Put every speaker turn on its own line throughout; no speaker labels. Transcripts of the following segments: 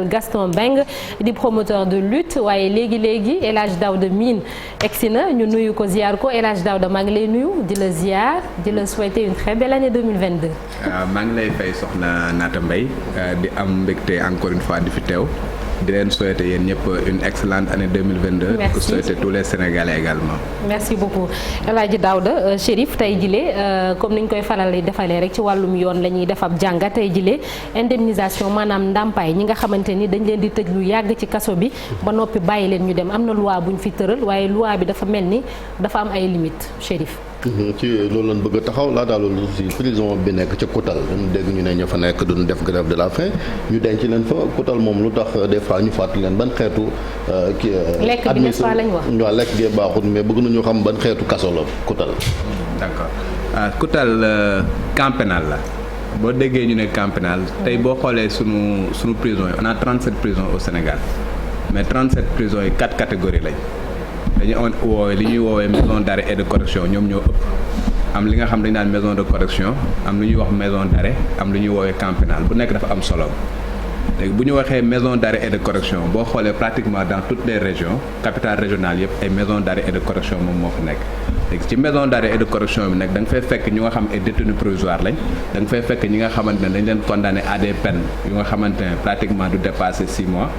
Gaston Mbengue di promoteur de lutte waaye léegi El Hadj Daouda Mine egsi na ñu nuyu ko ziar ko El Hadj Daouda maa ngi lay nuyu di la ziar di la souhaiter une très belle année 2022.
maa ngi lay fay soxna Naata Mbaye di am mbégte encore une fois di fi teew di leen souhaiter yéen ñëpp une excellente année 2022.
merci
pour souhaiter tous les Sénégalais également.
merci beaucoup El Hadj Daouda Chérif tey jile comme ni ñu koy faral di defalee rek ci wàllum yoon la ñuy def ab jàngat tey jile indemnisation maanaam ndàmpaay ñi nga xamante ni dañ leen di tëj lu yàgg ci kaso bi ba noppi bàyyi leen ñu dem am na loi bu ñu fi tëral waaye loi bi dafa mel ni dafa am ay limites Chérif.
ci loolu lañ bëgg a taxaw laataa loolu si prison bi nekk ca Koutal dañu dégg ñu ne ña fa nekk duñu def grève de la faim ñu denc leen fa Koutal moom lu tax des fois ñu fàttali leen ban xeetu.
lekk bi n'est-ce pas lañ wax
waaw lekk gee baaxut mais bëgg nañu xam ban xeetu kaso la Koutal.
d'accord Koutal camp pénal la boo déggee ñu ne camp pénal tey boo xoolee sunu prison yi on a 37 prisons au Sénégal mais 37 prisons yi 4 catégories lañ. dañu woowee li ñuy woowee maison d'arrêt et de correction ñoom ñoo ëpp am li nga xam dañu naan maison de correction am lu ñuy wax maison d'arrêt am lu ñuy woowee camp pénal bu nekk dafa am solo léegi bu ñu waxee maison d'arrêt et de correction boo xoolee pratiquement dans toutes les régions capitales régionales yëpp ay maison d'arrêt et de correction moom moo fa nekk léegi ci maison d'arrêt et de correction bi nag da nga fay fekk ñu nga xam ay détenus provisoires lañ da nga fay fekk ñi nga xamante ne dañ leen condamné à des peines yu nga xamante ne pratiquement du dépasser 6 mois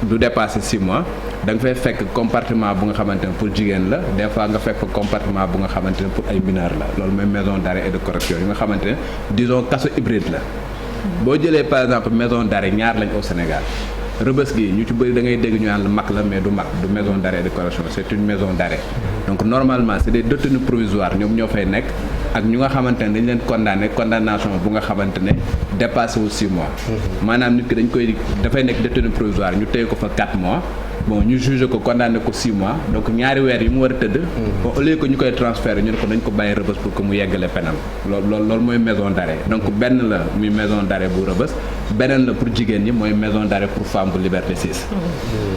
du dépasser 6 mois da nga fay fekk compartiment bu nga xamante ne pour jigéen la des fois nga fekk compartiment bu nga xamante ne pour ay mineurs la loolu mooy maison d'arrêt et de correction yu nga xamante ne disons kaso hybride la boo jëlee par exemple maison d'arrêt ñaar lañ au Sénégal Rebeuss gi ñu ci bëri da ngay dégg ñu naan la mag la mais du mag du maison d'arrêt et de correction c'est une maison d'arrêt donc normalement c'est des détenus provisoires ñoom ñoo fay nekk ak ñu nga xamante ne dañ leen condamné condamnation bu nga xamante ne dépassé wu 6 mois maanaam nit ki dañ koy dafay nekk détenu provisoire ñu téye ko fa 4 mois bon ñu jugé ko condamné ko 6 mois donc ñaari weer yi mu war a tëdd bon au lieu que ñu koy transférer ñu ne ko dañ ko bàyyi Rebeuss pour que mu yeggale penam loolu mooy maison d'arrêt donc benn la muy maison d'arrêt bu Rebeuss beneen la pour jigéen ñi mooy maison d'arrêt pour femme bu Liberté 6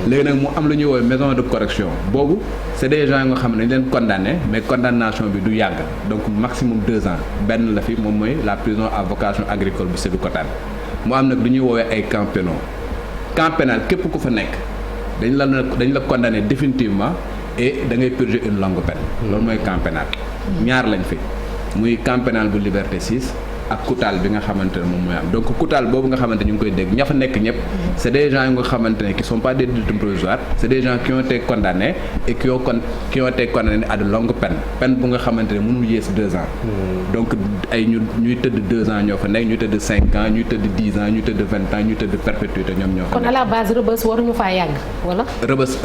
léegi nag mu am lu ñuy woowee maison de correction boobu c'est des gens nga xam ne dañ leen condamné mais condamnation bi du yàgg donc maximum 2 ans benn la fi moom mooy la prison à vocation agricole bu Sébikotane mu am nag lu ñuy woowee ay camps pénaux camp pénal képp ku fa nekk dañ la condamné définitivement et da ngay purger une longue peine loolu mooy camp pénal ñaar lañ fi muy camp pénal bu Liberté 6 ak Koutal bi nga xamante ne moom mooy am donc Koutal boobu nga xamante ñu ngi koy dégg ña fa nekk ñëpp c'est des gens yu nga xamante ne qui sont pas des détenus provisoires c'est des gens qui ont été condamnés et qui ont été condamnés à de longues peine bu nga xamante ne mënul yées 2 ans donc ay ñuy tëdd 2 ans ñoo fa nekk ñuy tëdd 5 ans ñuy tëdd 10 ans ñuy tëdd 20 ans ñuy tëdd perpétuité ñoom ñoo fa nekk.
kon à la base Rebeuss waruñu faa yàgg wala. Rebeuss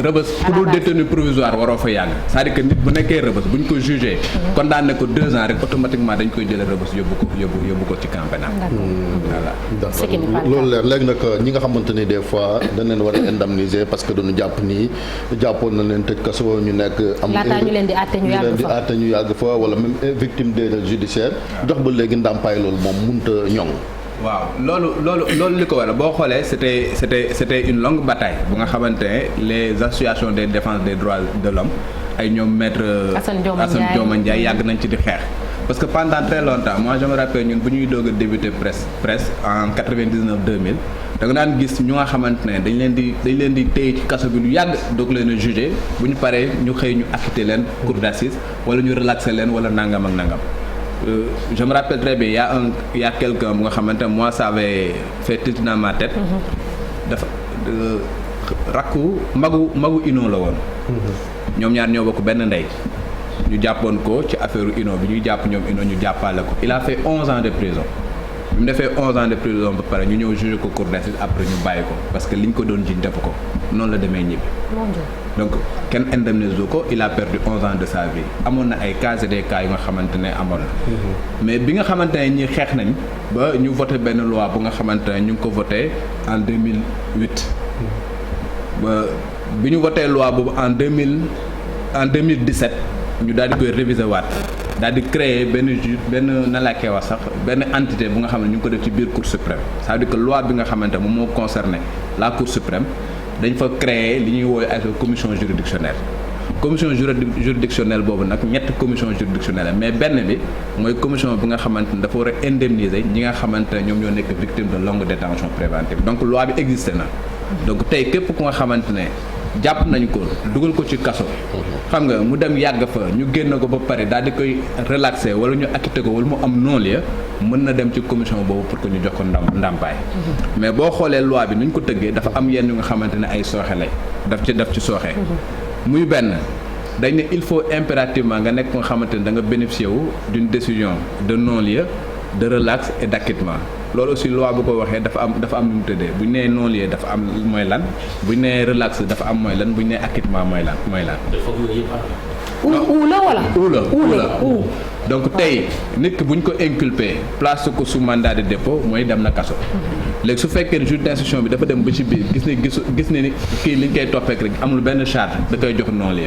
ku
dul détenu provisoire waroo fa yàgg c'est-à-dire que nit bu nekkee Rebeuss bu ñu ko jugé condamné ko 2 ans rek automatiquement dañ koy jëlee Rebeuss yóbbu ko ci camp pénal.
voilà d'accord loolu leer léegi nag ñi nga xamante ni des fois dañ leen war a indemniser parce que dañu jàpp ni jàppoon na leen tëj kaso ñu nekk. am
laataa ñu leen di àtte ñu yàgg fa
wala même victime d'erreur judiciaire dox ba léegi ndàmpaay loolu moom mënut a ñoŋ.
waaw loolu li ko waral boo xoolee c'était une longue bataille bu nga xamante ne les associations de défense des droits de l'homme ay ñoom maître Assane Dioma Ndiaye yàgg nañ ci di xeex. parce que pendant très longtemps moi je me rappelle ñun bu ñuy doog a débuter presse en 99 2000 da nga daan gis ñu nga xamante ne dañ leen di téye ci kaso bi lu yàgg doog leen a juger bu ñu paree ñu xëy ñu acquitté leen cour d'assises wala ñu relaxé leen wala nangam ak nangam. Je me rappelle très bien il y a quelqu'un bu nga xamante ne moi ça avait fait tilt dans ma tête. dafa rakku magu Ino la woon. ñoom ñaar ñoo bokk benn ndey. ñu jàppoon ko ci affaire Ino bi ñuy jàpp ñoom Ino ñu jàppale ko il a fait 11 ans de prison bi mu defee 11 ans de prison ba pare ñu ñëw juger ko cour d'assises après ñu bàyyi ko parce que liñ ko doon jiñ def ko noonu la demee ñibbi. donc kenn indemnise ko il a perdu 11 ans de sa vie amoon na ay cas et des cas yu nga xamante ne amoon na. mais bi nga xamante ne ñi xeex nañ ba ñu voté benn loi bu nga xamante ne ñu ngi ko voté en 2008 ba bi ñu voté loi boobu en 2017. ñu daal di koy réviser waat daal di créer benn na laa koy wax sax benn entité bu nga xam ne ñu ngi ko def ci biir Cour suprême c'est-à-dire que loi bi nga xamante moom moo concerné la Cour suprême dañ fa créer li ñuy woowee ay commission juridictionnelle commission juridictionnelle boobu nag ñetti commission juridictionnelle mais benn bi mooy commission bi nga xamante ne dafa war a indemniser ñi nga xamante ne ñoom ñoo nekk victime de longue détention préventive donc loi bi existé na donc tey képp ku nga xamante ne jàpp nañ ko dugal ko ci kaso xam nga mu dem yàgg fa ñu génn ko ba pare daal di koy relaxé wala ñu acquitté ko wala mu am non-lieu mën na dem ci commission boobu pour que ñu jox ko ndàmpaay mais boo xoolee loi bi nu ñu ko tëggee dafa am yenn yu nga xamante ne ay sooxe lay daf ci sooxe muy benn dañ ne il faut impérativement nga nekk nga xamante ne da nga bénéficier wu d'une décision de non-lieu de relax et d'acquittement loolu aussi loi bu ko waxee dafa am nu mu tëddee bu ñu nee non-lieu dafa am mooy lan bu ñu nee relax dafa am mooy lan bu ñu nee acquittement mooy lan. donc tey nit ki bu ñu ko inculpé place ko sous mandat de dépôt mooy dem na kaso. léegi su fekkee ne juge d'instruction bi dafa dem ba ci biir gis ne ni kii li ñu koy toppee rek amul benn charge da koy jox non-lieu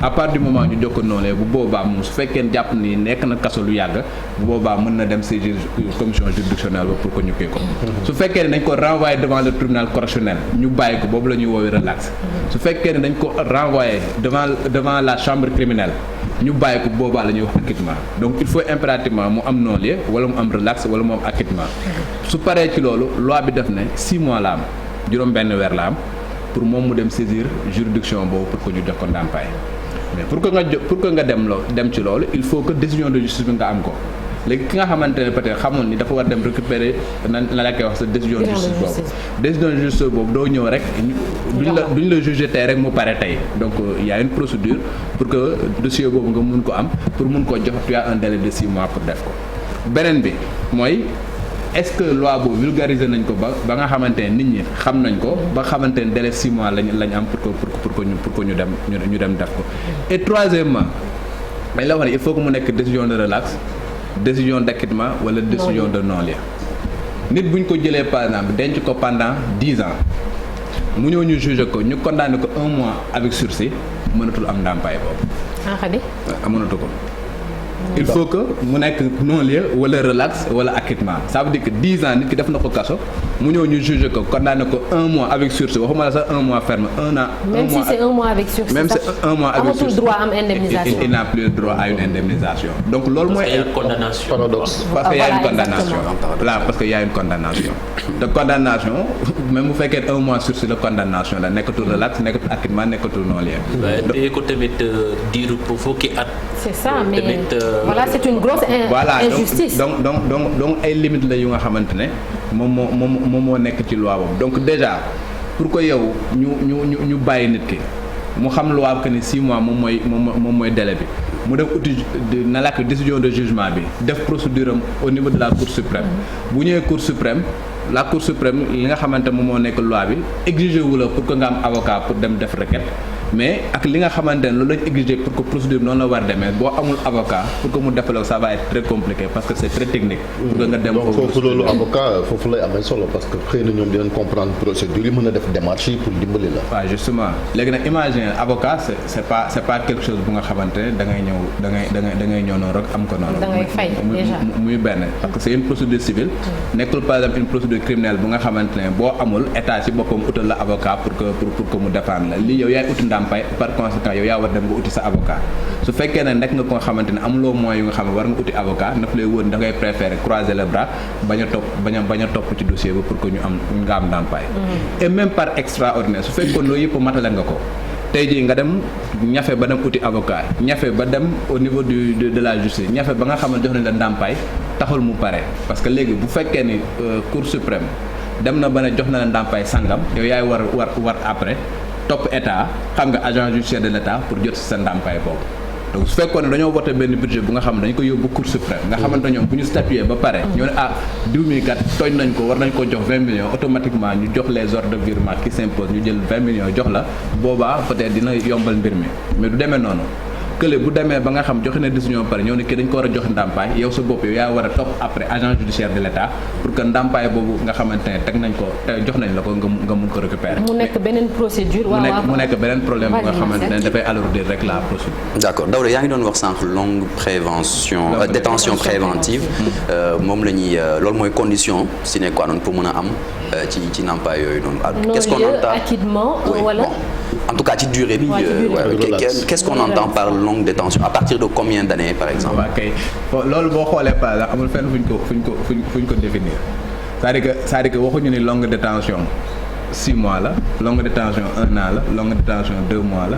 à partir du moment ñu jox ko non-lieu bu boobaa moom su fekkee ne jàpp ni nekk na kaso lu yàgg bu boobaa mën na dem saisir commission juridictionnelle ba pour que ñu koy ko. su fekkee ne dañ ko renvoyer devant le tribunal correctionnel ñu bàyyi ko boobu la ñuy woowee relax su fekkee ne dañ ko renvoyer devant la chambre criminelle ñu bàyyi ko boobaa la ñuy wax acquittement donc il faut impérativement mu am non-lieu wala mu am relax wala mu am acquittement su paree ci loolu loi bi def ne 6 mois la am juróom benn weer la am pour moom mu dem saisir juridiction boobu pour que ñu jox ko ndàmpaay mais pour que nga dem ci loolu il faut que décision de justice bi nga am ko léegi ki nga xamante ne peut-être xamoon ni dafa war dem récupérer na la koy wax sa décision de justice boobu décision de justice boobu doo ñëw rek duñ la juger tey rek mu pare tey donc il y a une procédure pour que dossier boobu nga mun ko am pour mun ko jox tu as un délai de 6 mois pour def ko beneen bi mooy est-ce que loi boobu vulgariser nañ ko ba nga xamante ne nit ñi xam nañ ko ba xamante ne délai 6 mois lañ am pour que ñu dem def ko et troisièmement dañ la wax ne il faut que mu nekk décision de relax décision d'acquittement wala décision de non-lieu nit bu ñu ko jëlee par exemple denc ko pendant 10 ans mu ñëw ñu juger ko ñu condamné ko 1 mois avec sursis mënatul am ndàmpaay boobu. mënatu ko. il faut que mu nekk non-lieu wala relax wala acquittement ça veut dire que 10 ans nit ki def na ko kaso mu ñëw ñu juger ko condamné ko 1 mois avec sursis waxuma la sax 1 mois ferme 1 an.
même si c'est 1 mois avec sursis.
même si c'est 1 mois avec sursis
amatul droit am indemnisation.
il n'a plus droit à une indemnisation. donc loolu mooy.
paradoxe.
parce que y a une condamnation. voilà parce que y a une condamnation. te condamnation même bu fekkee 1 mois sursis la condamnation la nekkatul relax nekkatul acquittement nekkatul non-lieu.
waaye ko tamit diiru pour fukki at.
c'est ça mais voilà c'est une grosse injustice.
donc ay limites la yu nga xamante ne moom moo nekk ci loi boobu donc déjà pour que yow ñu bàyyi nit ki mu xam loi que ni 6 mois moom mooy délai bi mu dem uti na la décision de jugement bi def procédure am au niveau de la Cour suprême bu ñëwee Cour suprême la Cour suprême li nga xamante moom moo nekk loi bi exiger wu la pour que nga am avocat pour dem def requête mais ak li nga xamante ne loolu lañ exiger pour que procédure noonu la war demee boo amul avocat pour que mu defaloo ça va être très compliqué parce que c'est très technique. pour que nga dem
foofu loolu avocat foofu lay amee solo parce que xëy na ñoom dinañ comprendre procédure yi mën a def démarche yi pour dimbali la.
waaw justement léegi nag imagine avocat c'est pas quelque chose bu nga xamante ne da ngay ñëw noonu rek am ko noonu.
da ngay fay déjà
muy benn parce que c'est une procédure civile. nekkul par exemple une procédure criminelle bu nga xamante ne boo amul état ci boppam utal la avocat pour que mu défendre la lii yow yaay uti par conséquent yow yaa war dem nga uti sa avocat su fekkee ne nekk nga ko nga xamante ne amuloo moyens yu nga xam ne war nga uti avocat daf lay wóor da ngay préférer croiser les bras bañ a topp ci dossier bi pour que nga am ndàmpaay. et même par extraordinaire su fekkoon loolu yëpp matale nga ko tey jii nga dem ñafe ba dem uti avocat ñafe ba dem au niveau de la justice ñafe ba nga xam ne jox nañ la ndàmpaay taxul mu pare parce que léegi bu fekkee ni Cour suprême dem na ba ne jox na la ndàmpaay sangam yow yaay war après. topp état xam nga agent judiciaire de l'état pour jot ci sa ndàmpaay boobu donc su fekkoon ne dañoo voté benn budget bu nga xam ne dañu ko yóbbu Cour suprême nga xamante ñoom bu ñu statué ba pare ñoo ne diw mi kat tooñ nañ ko war nañ ko jox 20 millions automatiquement ñu jox les ordres de virement qui s'imposent ñu jël 20 millions jox la boobaa peut-être dina yombal mbir mi mais du demee noonu kële bu demee ba nga xam joxe na décision pare ñoo ne kii dañ ko war a joxe ndàmpaay yow sa bopp yow yaa war a topp après agent judiciaire de l'état pour que ndàmpaay boobu nga xamante ne teg nañ ko jox nañ la ko nga mun ko récupérer.
mu nekk beneen procédure.
mu nekk beneen problème bu nga xamante ne dafay alourdir rek la procédure.
d'accord Daouda yaa ngi doon wax sànq longue détention préventive moom la ñuy loolu mooy condition sine qua non pour mën a am ci ndàmpaay yooyu noonu.
qu'est-ce qu'on entend acquittement wala.
Bon, en tout cas ci durée bi. Qu'est-ce qu'on entend par longue détention à partir de combien d'années par exemple.
waaw kay loolu boo xoolee par exemple amul fenn fu ñu ko définir c'est-à-dire que waxuñu ni longue détention 6 mois la longue détention 1 an la longue détention 2 mois la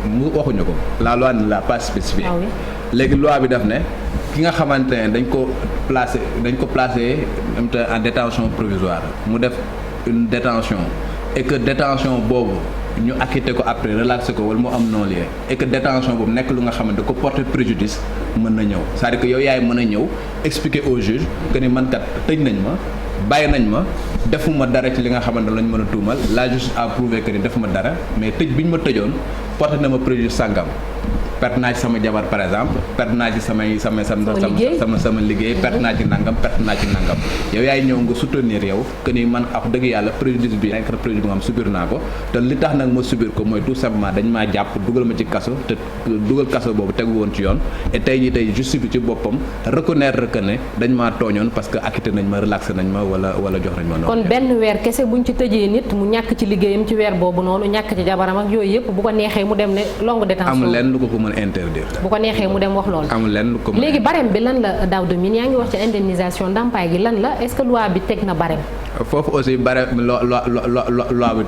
mu waxuñu ko la loi ne l'a pas spécifié.
Ah oui.
léegi loi bi daf ne ki nga xamante ne dañ ko placé en détention provisoire mu def une détention et que détention boobu ñu acquitté ko après relaxé ko wala mu am non-lieu et que détention boobu nekk lu nga xamante ko porter préjudice mën na ñëw c'est-à-dire que yow yaay mën a ñëw expliquer au juge que ni man kat tëj nañ ma bàyyi nañ ma defuma dara ci li nga xamante lañ mën a tuumal la justice a prouvé que ni defuma dara mais tëj bi ñu ma tëjoon porté na ma préjudice sàngam perte naa ci sama jabar par exemple perte naa ci sama liggéey perte naa ci nangam yow yaay ñëw nga soutenir yow que ni man wax dëgg yàlla préjudice bi nekk na préjudice bi nga xam subir naa ko te li tax nag ma subir ko mooy tout simplement dañ maa jàpp dugal ma ci kaso te dugal kaso boobu tegu woon ci yoon et tey justice bi ci boppam reconnaître que ne dañ maa tooñoon parce que acquitté nañ ma relaxé nañ ma wala jox nañ ma noonu.
kon benn weer kese buñ ci tëjee nit mu ñàkk ci liggéeyam ci weer boobu noonu ñàkk ci jabaram ak yooyu yëpp bu ko neexee mu dem ne longue détention
amul lenn lu ko mën interdire.
bu ko neexee mu dem wax loolu.
amul lenn lu ko
léegi barème bi lan la Daouda Mine yaa ngi wax ci indemnisation ndàmpaay gi lan la est-ce que loi bi teg na barème.
foofu aussi barème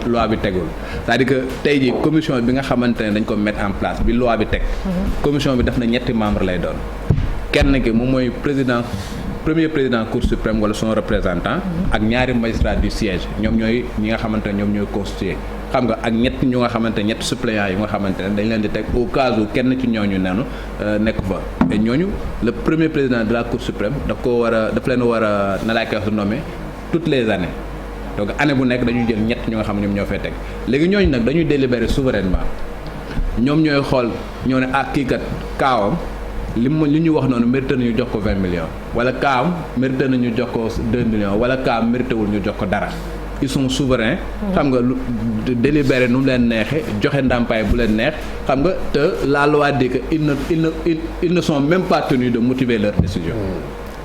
loi bi tegul c'est-à-dire que tey jii commission bi nga xamante ne dañ ko mettre en place bi loi bi teg. commission bi daf na ñetti membre lay doon. kenn ki moom mooy premier président cour suprême wala son représentant. ak ñaari magistrat du siège ñoom ñooy ñi nga xamante ne ñoom ñooy constitué. xam nga ak ñett ñu nga xamante ne ñett suppléants yi nga xamante ne dañ leen di teg au cas où kenn ci ñooñu nenu nekk fa et ñooñu le premier président de la cour suprême daf leen war a na laay koy wax nommer toutes les années donc année bu nekk dañuy jël ñett ñu nga xam ne ñoom ñoo fay teg léegi ñooñu nag dañuy délibérer souverainement ñoom ñooy xool ñoo ne kii kat kaawam li ñu wax noonu mérité nañu jox ko 20 millions wala kaam mérité nañu jox ko 2 millions wala kaam mérité wul ñu jox ko dara. ils sont souverains. xam nga lu délibéré nu mu leen neexee joxe ndàmpaay bu leen neex xam nga te la loi dit que ils ne sont même pas tenus de motiver leur décision.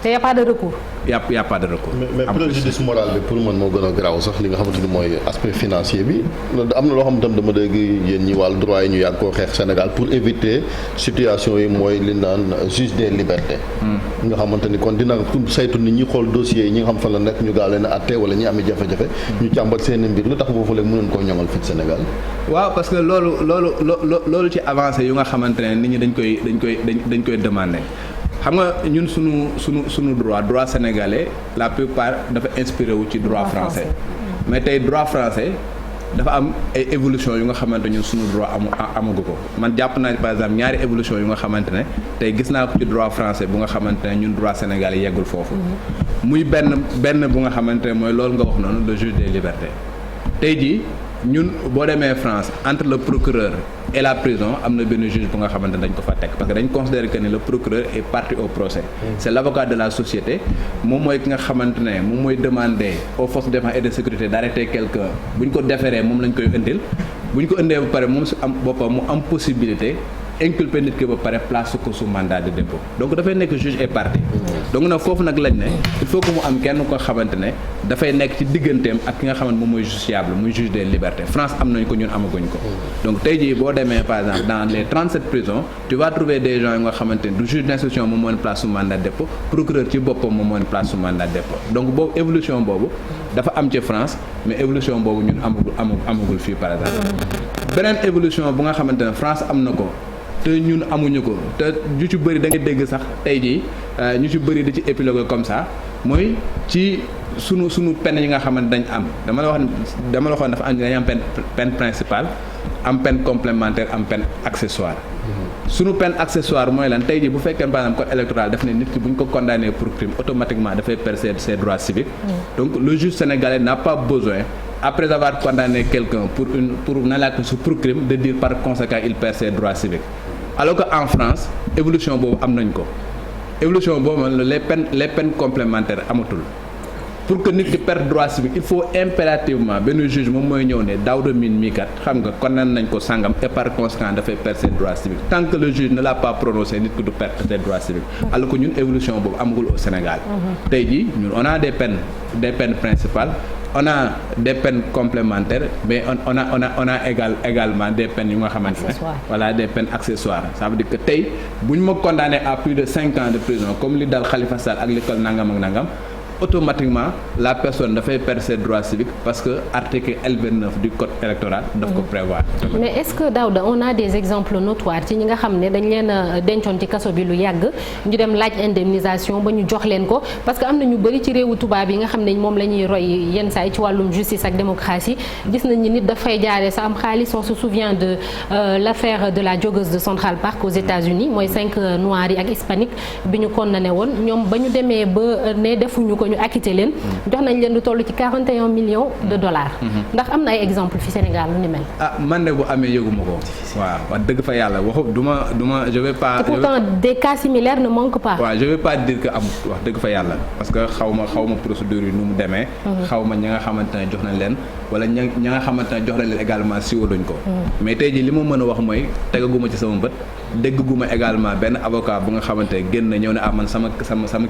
te y a pas de recours.
y a pas de recours.
mais préjudice moral bi pour man moo gën a garaaw sax li nga xamante ni mooy aspect financier bi am na loo xam tam dama dégg yéen ñi wàllu droit yi ñu yàgg koo xeex Sénégal pour éviter situation yi mooy li naan juge des libertés. nga xamante ni kon dina saytu nit ñi xool dossiers yi ñi nga xam fan la nekk ñu gaaw leen a àtte wala ñi amee jafe-jafe. ñu càmbar seen mbir lu tax foofu léegi mënoon koo ñoŋal fii Sénégal.
waaw parce que loolu ci avancé yu nga xamante ne nit ñi dañ koy demander. xam nga ñun sunu droit sénégalais la plupart dafa inspiré wu ci droit français mais tey droit français dafa am ay évolution yu nga xamante ñun sunu droit amagu ko man jàpp naa par exemple ñaari évolution yu nga xamante ne tey gis naa ko ci droit français bu nga xamante ne ñun droit sénégalais yeggul foofu muy benn bu nga xamante ne mooy loolu nga wax noonu le juge des libertés tey jii ñun boo demee France entre le procureur et la prison am na benn juge bu nga xamante ne dañ ko fa teg parce que dañ considérer que ni le procureur est partie au procès c'est l'avocat de la société moom mooy ki nga xamante ne moom mooy demander aux forces de défense et de sécurité d'arrêter quelqu'un bu ñu ko déféré moom lañ koy indil bu ñu ko indee ba pare moom su am boppam mu am possibilité inculper nit ki ba pare place ko sous mandat de dépôt donc dafay nekk juge et partie donc nag foofu nag lañ ne il faut que mu am kenn ko xamante ne dafay nekk ci digganteem ak ki nga xamante moom mooy justiciable muy juge des libertés France am nañ ko ñun amaguñ ko donc tey jii boo demee par exemple dans les 37 prisons tu vas trouver des gens yu nga xamante ne du juge d'instruction moom moo ne place sous mandat de dépôt procureur ci boppam moom moo ne place sous mandat de dépôt donc boobu évolution boobu dafa am ci France mais évolution boobu ñun amagul fii par exemple beneen évolution bu nga xamante ne France am na ko te ñun amuñu ko te ñu ci bëri da ngay dégg sax tey jii ñu ci bëri di ci épilogue comme ça mooy ci sunu peine yi nga xamante dañ am dama la waxoon dafa am dañu am peine principale am peine complémentaire am peine accessoire sunu peine accessoire mooy lan tey jii bu fekkee par exemple code électoral daf ne nit ki bu ñu ko condamné pour crime automatiquement dafay perdre ses droits civiques donc le juge sénégalais n'a pas besoin après avoir condamné quelqu'un pour crime de dire par conséquent il perd ses droits civiques alors que en France évolution boobu am nañ ko évolution boobu les peines complémentaires amatul pour que nit ki perdre droit civique il faut impérativement benn juge moom mooy ñëw ne Daouda Mine mii kat xam nga condamné nañ ko sangam et par conséquent dafay perdre ses droits civiques tant que le juge ne l'a pas prononcé nit ki du perdre ses droits civiques alors que ñun évolution boobu amagul au Sénégal tey jii ñun on a des peines principales on a des peines complémentaires mais on a également des peines yu nga xamante ne voilà des peines accessoires ça veut dire que tey bu ñu ma condamné à plus de 5 ans de prison comme li dal Khalifa Sall ak li ko nangam ak nangam automatiquement la personne dafay perdre ses droits civiques parce que article L29 du code électoral daf ko prévoir.
mais est-ce que Daouda on a des exemples notoires ci ñi nga xam ne dañ leen a dencoon ci kaso bi lu yàgg ñu dem laaj indemnisation ba ñu jox leen ko parce que am na ñu bëri ci réewu tubaab yi nga xam ne moom la ñuy roy yenn saa yi ci wàllum justice ak démocratie gis nañ ni nit dafay jaaree sa am xaalis on se souvient de l'affaire de la joggeuse de Central Park aux États-Unis mooy 5 noirs yi ak hispanique bi ñu condamné woon ñoom ba ñu demee ba ne defuñu ko ñu acquitté leen jox nañ leen lu toll ci 41 millions de dollars. ndax am na ay exemple fi Sénégal lu ni mel.
man de bu amee yëguma ko. waaw wax dëgg fa yàlla waxu du ma je vais pas.
et pourtant des cas similaires ne manquent pas.
waaw je vais pas dire que amut wax dëgg fa yàlla parce que xaw ma procédure yi nu mu demee. xaw ma ñi nga xamante ne jox nañ leen wala ñi nga xamante ne jox nañ leen également siwaluñ ko. mais tey jii li ma mën a wax mooy tegaguma ci sama bët dégguma également benn avocat bu nga xamante ne génn na ñëw ne man sama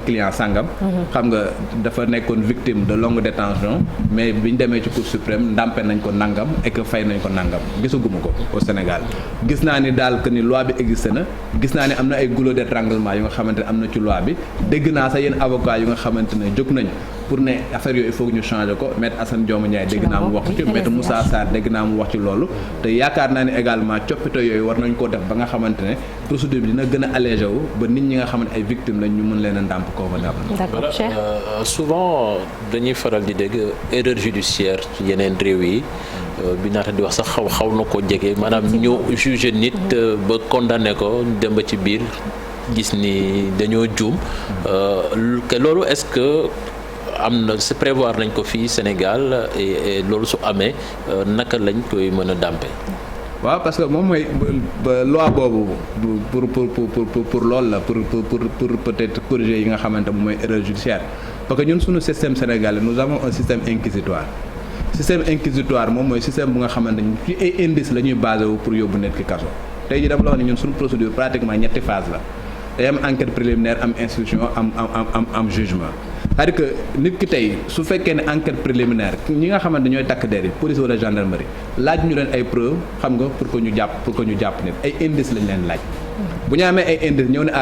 client sàngam. xam nga dafa nekkoon victime de longue détention mais biñ demee ci cour suprême ndàmpe nañ ko nangam et que fay nañ ko nangam gisaguma ko au Sénégal gis naa ni daal que ni loi bi existé na gis naa ni am na ay goulot d'étranglement yu nga xamante ne am na ci loi bi dégg naa sax yéen avocat yu nga xamante ne jóg nañ pour ne affaire yooyu il faut que ñu changer ko maître Assane Dioma Ndiaye dégg naa mu wax ci maître Moussa Sarr dégg naa mu wax ci loolu te yaakaar naa ni également coppite yooyu war nañ koo def ba nga xamante ne procédure bi dina gën a allégé wu ba nit ñi nga xamante ay victimes lañ ñu mën leen a ndàmp convenable.
D'accord, Cheikh.
Souvent dañuy faral di dégg erreur judiciaire ci yeneen réew yi bi naata di wax sax xaw na ko jege maanaam ñu juger nit ba condamné ko dem ba ci biir gis ni dañoo juum te loolu est-ce que am na si prévoir nañ ko fii Sénégal et loolu su amee naka lañ koy mën a dàmpe.
waaw parce que moom mooy loi boobu pour loolu la pour peut-être corriger yi nga xamante moom mooy erreur judiciaire parce que ñun suñu système sénégalais nous avons un système inquisitoire moom mooy système bu nga xamante ni ci ay indices la ñuy basé wu pour yóbbu nit ki kaso tey jii dama la wax ne ñun suñu procédure pratiquement ñetti phase la day am enquête préliminaire am instruction am jugement c'est-à-dire que nit ki tey su fekkee ne enquête préliminaire ñi nga xamante ñooy takk der yi police wala gendarmerie laaj ñu leen ay preuve xam nga pour que ñu jàpp nit ay indices lañ leen laaj bu ñu amee ay indices ñëw ne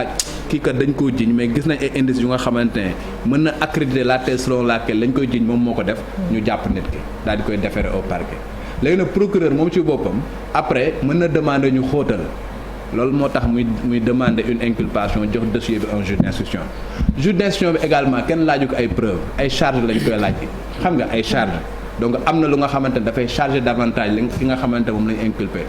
kii kat dañ koo jiñ mais gis nañ ay indices yu nga xamante ne mën na accréditer la thèse selon laquelle lañ koy jiñ moom moo ko def ñu jàpp nit ki daal di koy déférer au parquet léegi nag procureur moom ci boppam après mën na demander ñu xóotal loolu moo tax muy demander une inculpation jox dossier bi un juge d'instruction bi également kenn laaju ko ay preuves ay charges lañ koy laaj xam nga ay charges donc am na lu nga xamante ne dafay charger davantage li nga xamante moom lañ inculpé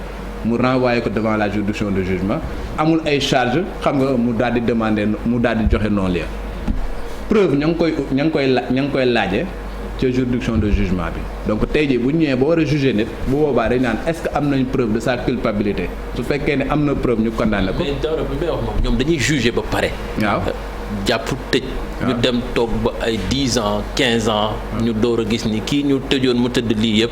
mu renvoyer ko devant la juridiction de jugement amul ay charges xam nga mu daal di demander mu daal di joxe non-lieu preuve ña ngi koy laaje ci juridiction de jugement bi donc tey jii bu ñu ñëwee ba war a juger nit bu boobaa dañ naan est-ce que am nañ preuve de sa culpabilité su fekkee ne am na preuve ñu condamné ko.
mais Daouda bi may wax moom ñoom dañuy juger ba pare.
waaw
jàpp tëj. ñu dem toog ba ay 10 ans 15 ans. ñu door a gis ni kii ñu tëjoon mu tëdd lii yëpp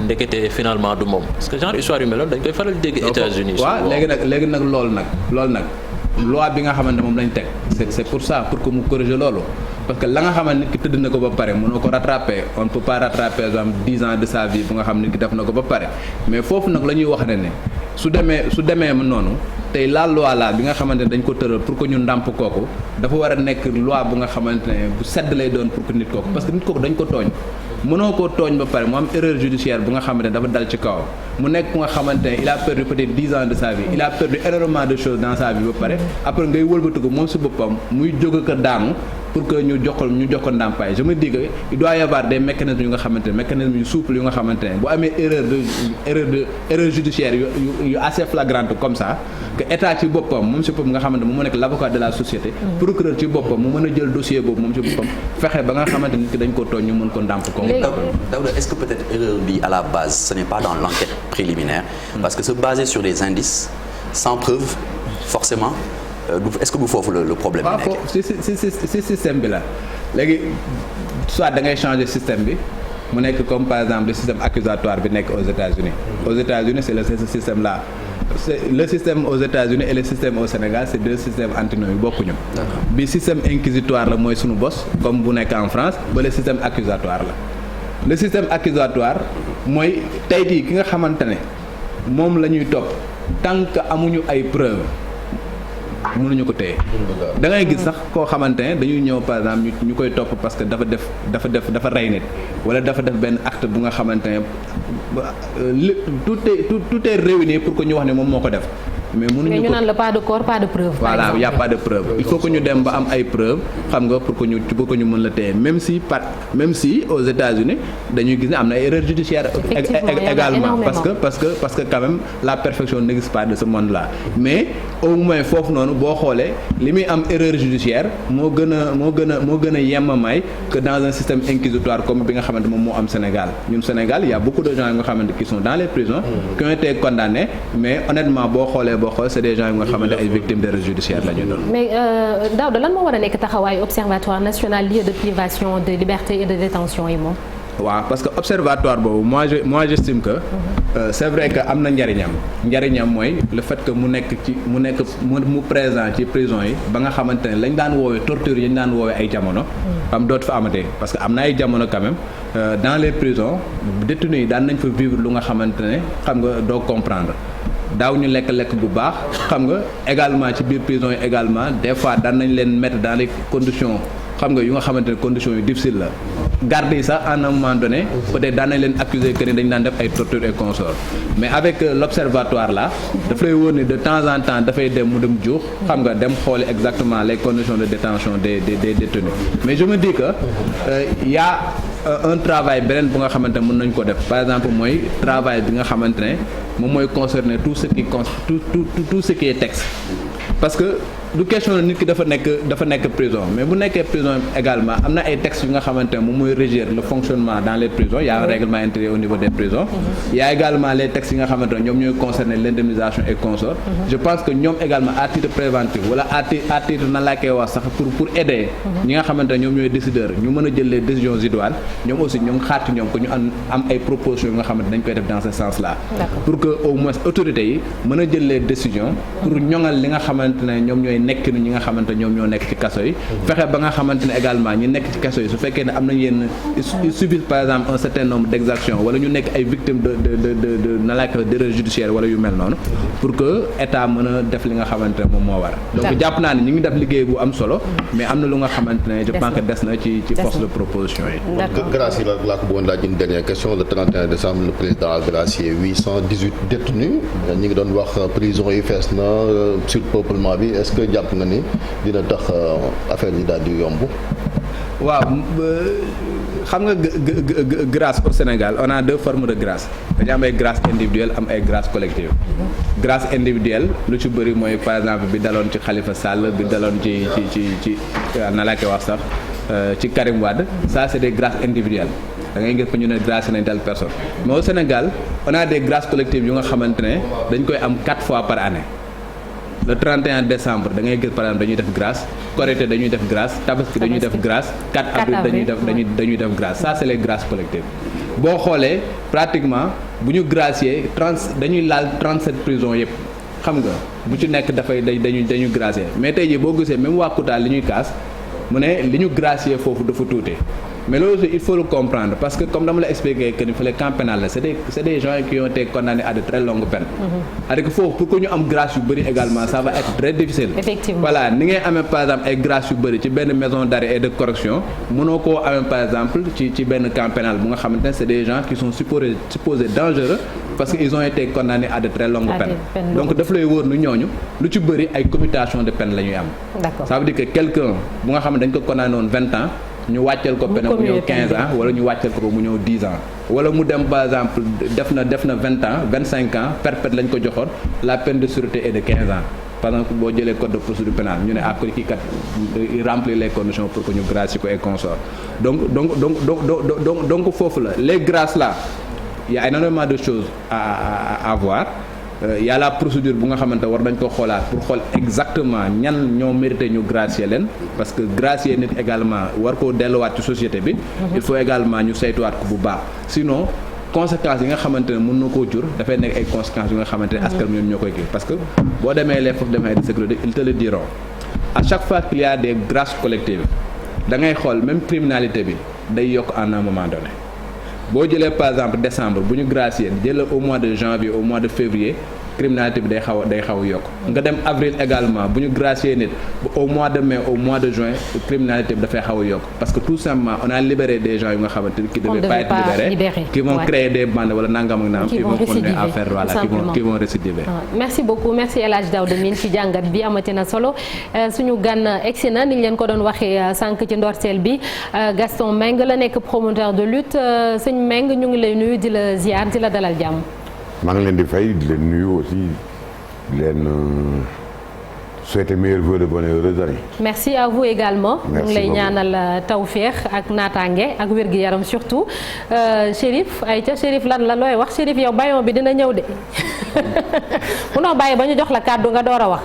ndekete finalement du moom parce que genre histoire yu mel noonu dañ koy faral dégg États-Unis.
waaw léegi nag loolu nag loi bi nga xamante moom lañ teg c'est pour ça pour que mu corriger loolu. parce que la nga xamante nit ki tëdd na ko ba pare mënoo ko rattraper on ne peut pas rattraper exemple 10 ans de sa vie bu nga xam nit ki def na ko ba pare mais foofu nag la ñuy wax ne su demee noonu tey la loi la bi nga xamante ne dañ ko tëral pour que ñu ndàmp kooku dafa war a nekk loi bu nga xamante ne bu sedd lay doon pour que nit kooku parce que nit kooku dañ ko tooñ mënoo koo tooñ ba pare mu am erreur judiciaire bu nga xamante ne dafa dal ci kawam mu nekk ku nga xamante ne il a perdu peut-être 10 ans de sa vie il a perdu énormément de choses dans sa vie ba pare après ngay wëlbatu ko moom si boppam muy jóg ko daanu pour que ñu jox ko ndàmpaay je me dis que il doit y avoir des mécanismes yu nga xamante ne mécanismes yu souple yu nga xamante ne bu amee erreur judiciaire yu assez flagrante comme ça que état ci boppam moom si boppam nga xamante moom moo nekk l'avocat de la société procureur ci boppam mu mën a jël dossier boobu moom si boppam fexe ba nga xamante nit ki dañ ko tooñ ñu mën ko ndàmp ko.
Daouda, est-ce que peut-être erreur bi à la base ce n'est pas dans l'enquête préliminaire parce que se baser sur des indices sans preuve forcément est-ce que du foofu le problème bi nekk
si système bi la léegi soit da ngay changer système bi mu nekk comme par exemple le système accusatoire bi nekk aux États-Unis c'est ce système là c'est le système aux États-Unis et le système au Sénégal c'est deux systèmes antinomiques bokkuñu bi système inquisitoire la mooy sunu bos comme bu nekk en France ba le système accusatoire la le système accusatoire mooy tey jii ki nga xamante ne moom la ñuy topp tant que amuñu ay preuves mënuñu ko téye. da ngay gis sax koo xamante ne dañuy ñëw par exemple ñu koy topp parce que dafa rey nit wala dafa def benn acte bu nga xamante ne tout est réuni pour que ñu wax ne moom moo ko def. mais mënuñu ko
naan la pas de corps pas de preuve.
voilà y a pas de preuve il faut que ñu dem ba am ay preuves xam nga pour que ñu mën la téye même si aux États-Unis dañuy gis ne am na ay erreurs judiciaires également parce que quand même la perfection n'existe pas de ce monde-là mais au moins foofu noonu boo xoolee li muy am erreur judiciaire moo gën a yemamaay que dans un système inquisitoire comme bi nga xamante moom moo am Sénégal ñun Sénégal y a beaucoup de gens yi nga xamante qui sont dans les prisons qui ont été condamnés mais honnêtement boo xoolee c'est des gens yi nga xamante ay victimes d'erreurs judiciaires la ñu doon.
mais Daouda lan moo war a nekk taxawaayu observatoire national lieu de privation de liberté et de détention yi moom.
waaw parce que observatoire boobu moi j'estime que c'est vrai que am na njariñam mooy le fait que mu présent ci prison yi ba nga xamante ne lañ daan woowee torture yi ñu daan woowee ay jamono am dootu fa amatee parce que am na ay jamono quand même dans les prisons détenus yi daan nañ fa vivre lu nga xamante ne xam nga doo comprendre daaw ñu lekk bu baax xam nga également ci biir prison yi également des fois daan nañ leen mettre dans les conditions xam nga yu nga xamante ne conditions yu difficile la garde yi sax à un moment donné peut-être daan nañ leen accuser que ni dañ daan def ay torture et consorts mais avec l'observatoire là daf lay wóor ni de temps en temps dafay dem mu dem juux xam nga dem xooli exactement les conditions de détention des détenus mais je me dis que y a un travail beneen bu nga xamante ne mën nañ ko def par exemple mooy travail bi nga xamante ne moom mooy concerner tout ce qui est texte parce que du question nit ki dafa nekk prison mais bu nekkee prison également am na ay textes yu nga xamante ne moom mooy régir le fonctionnement dans les prisons il y a un règlement intérieur au niveau des prisons il y a également les textes yi nga xamante ne ñoom ñooy concerner l'indemnisation et consorts je pense que ñoom également à titre préventif wala à titre na laa koy wax sax pour aider ñi nga xamante ne ñoom ñooy décideurs ñu mën a jël les décisions idoines ñoom aussi ñu ngi xaar ci ñoom que ñu am ay propositions yu nga xamante dañ koy def dans ce sens là pour que au moins autorités yi mën a jël les décisions pour ñoŋal li nga xamante ne ñoom ñooy nekk ni ñi nga xamante ñoom ñoo nekk ci kaso yi fexe ba nga xamante ne également ñi nekk ci kaso yi su fekkee ne am nañ yenn subir par exemple un certain nombre d'exactions wala ñu nekk ay victimes de na laak d'erreurs judiciaires wala yu mel noonu pour que état mën a def li nga xamante ne moom moo war donc jàpp naa ne ñu ngi def liggéey bu am solo mais am na lu nga xamante ne je pense que des na ci force de proposition yi
grâce yi laa ko bëggoon laaj une dernière question le 31 décembre le président a gracié 818 détenus ñi ngi doon wax prison yi fees na surpeuplement bi est-ce que jàpp nga ni dina tax affaire yi daal di yomb.
waaw xam nga grâce au Sénégal on a deux formes de grâce dañu am ay grâce individuelle am ay grâce collective grâce individuelle lu ci bëri mooy par exemple bi daloon ci Khalifa Sall bi daloon ci na laa koy wax sax ci Karim Wade ça c'est des grâces individuelles da ngay gis fa ñu ne grâce nañ telle personne mais au Sénégal on a des grâces collectives yu nga xamante ne dañ koy am 4 fois par année. Le 31 décembre da ngay gis par exemple dañuy def grâce Korité dañuy def grâce Tabaski dañuy def grâce 4 avril dañuy def grâce ça c'est les grâces collectives boo xoolee pratiquement bu ñu gracier dañuy laal 37 prisons yëpp xam nga bu ci nekk dafay dañuy gracier mais tey jii boo gisee même waa Koutal li ñuy kaas mu ne li ñu gracier foofu dafa tuute mais loolu il faut le comprendre parce que comme dama la expliquer que ni fële camp pénal la c'est des gens qui ont été condamnés à de très longues peines. c'est-à-dire que foofu pour que ñu am grâce yu bëri également ça va être très difficile.
Effectivement.
Voilà ni ngay amee par exemple ay grâce yu bëri ci benn maison d'arrêt et de correction mënoo koo amee par exemple ci benn camp pénal bu nga xamante ne c'est des gens qui sont supposés dangereux parce que ils ont été condamnés à de très longues peines. Donc daf lay wóor nu ñooñu lu ci bëri ay commutation de peine la ñuy am.
D'accord.
Ça veut dire que quelqu'un bu nga xam ne dañ ko condamné woon 20 ans. ñu wàccal ko peine mu ñëw 15 ans wala ñu wàccal ko mu ñëw 10 ans wala mu dem par exemple def na 20 ans 25 ans perpète lañ ko joxoon la peine de sûreté est de 15 ans par exemple boo jëlee code de procédure pénale ñu ne après kii kat remplir les conditions pour que ñu gracier ko et consort donc foofu la les grâces là il y a énormément de choses à voir. Y a la procédure bu nga xamante war nañ ko xoolaat pour xool exactement ñan ñoo mérité ñu gracier leen parce que gracier nit également war koo delluwaat ci société bi. Il faut également ñu saytuwaat ko bu baax sinon conséquences yi nga xamante ne mën na koo jur dafay nekk ay conséquences yu nga xamante ne askan wi ñoo koy kii parce que boo demee les forces de défense et de sécurité ils te le diront à chaque fois qu'il y a des grâces collectives da ngay xool même criminalité bi day yokk à un moment donné. boo jëlee par exemple décembre bu ñu gracier jëlee au mois de janvier au mois de février criminalité bi day xaw a yokk nga dem avril également bu ñu gracier nit au mois de mai au mois de juin criminalité bi dafay xaw a yokk parce que tout simplement on a libéré des gens yu nga xamante ni qui devaient pas être libérés qui vont créer des bandes wala nangam ak nangam qui vont continuer à faire voilà qui vont récidiver.
merci beaucoup merci El Hadj Daouda Mine ci jàngat bi amati na solo suñu gan egsi na ni ñu leen ko doon waxee sànq ci ndorteel bi Gaston Mbengue la nekk promoteur de lutte sëñ Mbengue ñu ngi lay nuyu di la ziar di la dalal jàmm.
maa ngi leen di fay di leen nuyu aussi di leen souhaiter meilleurs vœux de bonne et heureuse année.
merci à vous également.
merci
ñu ngi lay ñaanal tawféex ak naataange ak wér-gu-yaram surtout Chérif ayca Chérif lan la looy wax Chérif yow bayon bi dina ñëw de munoo bàyyi ba ñu jox la kàddu nga door a wax.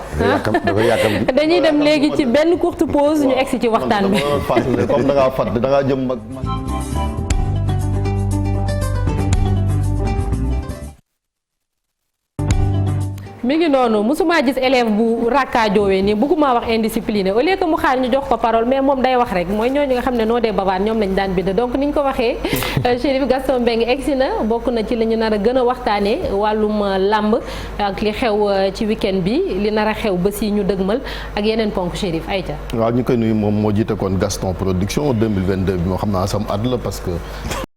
dañuy dem léegi ci benn courte pause ñu egsi ci waxtaan bi.
comme da ngaa fàtte da ngaa jëm mag.
mi ngi noonu mosuma gis élève bu rakkaajoowee nii bëgguma wax indiscipliné au lieu que mu xaar ñu jox ko parole mais moom day wax rek mooy ñooñu nga xam ne noo dee babaan ñoom lañ daan bind donc ni ñu ko waxee Chérif Gaston Mbengue egsi na bokk na ci li ñu nar a gën a waxtaanee wàllum làmb ak li xew ci week-end bi li nar a xew ba si ñu dëgmal ak yeneen ponk Chérif ayca.
waaw ñu koy nuyu moom moo jiite kon Gaston production 2022 bi moo xam naa sam at la parce que